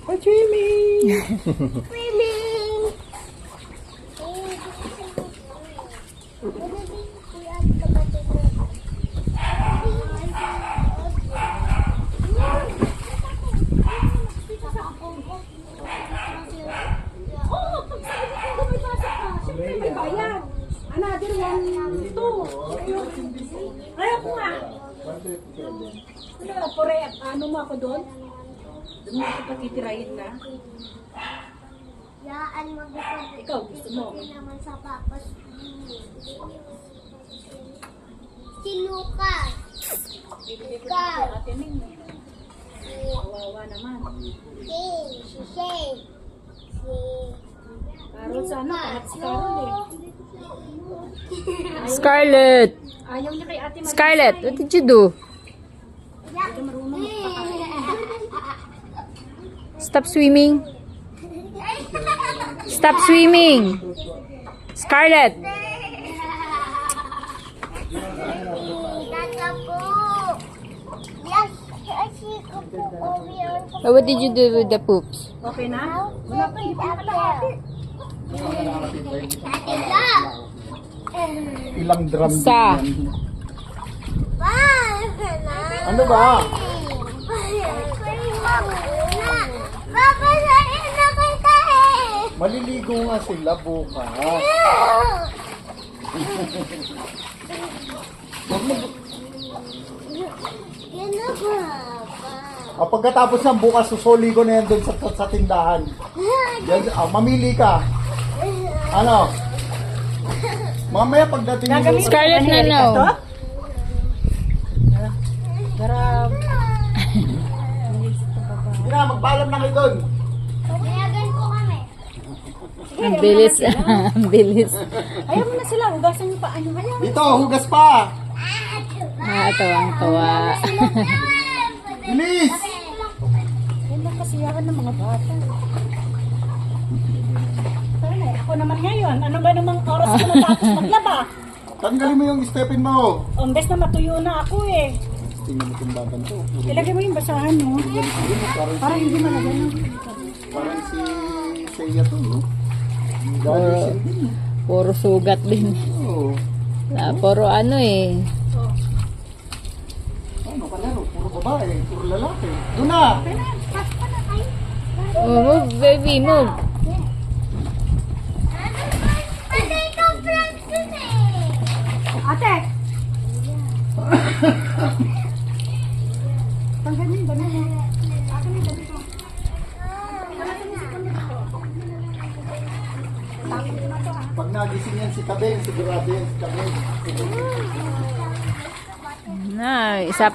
Hi, Jimmy! Swimming! Another one, two. Ayaw ko nga. Ano mo ako doon? Doon mo ako patitirahin na. Yaan mo gusto. Ikaw, gusto mo? Hindi naman sa papas. Si Lucas. Ikaw. Ate Ming, kawawa naman. Si Shane. Si... Carol sa ano, kahit si Carol eh. Scarlett! Ayaw niya kay Ate Marisa. Scarlett, what did you do? Hindi marunong magpakain. Stop swimming. Stop swimming. Scarlett. Tata po. Yes. Kasi ko po uwi. What did you do with the poops? Okay na? Wala pa, hindi pa nakalahati. Ilang drum Isa. din yan. Ano ba? Maliligo nga sila bukas. Pagkatapos ng bukas, susuli ko na yan doon sa tindahan. Yan, mamili ka. Ano? Mamaya pagdating mo doon. Scarlett na no. Garab. Hindi na, magpaalam na kayo doon. Mayagan po kami. Ang bilis. Ang bilis. Ayaw mo na sila, hugasan yung paa nyo. Ayaw. Dito, hugas pa. Tawang-tawa. Bilis! Yan lang kasiyahan ng mga bata. Sana, ako naman ngayon. Ano ba namang oras ko natapos maglaba? Tanggalin mo yung stepin mo. Ombes na matuyo na ako eh. Tingnan mo itong batang to. Ilagay mo yung basahan no? Para hindi malagay no? Parang si Seiya to, no? Galisin din. Puro sugat din. Oo. Puro ano eh. Ano ka laro? Puro babae, puro lalaki. Doon na! Oh, move baby, move. Ate, ikaw friends dun eh. Ate! Tanggalin yung dami mo. Akin yung dami ko. Pag nagising yan si Tabeng, sigurado yan si Tabeng. Na, isa pa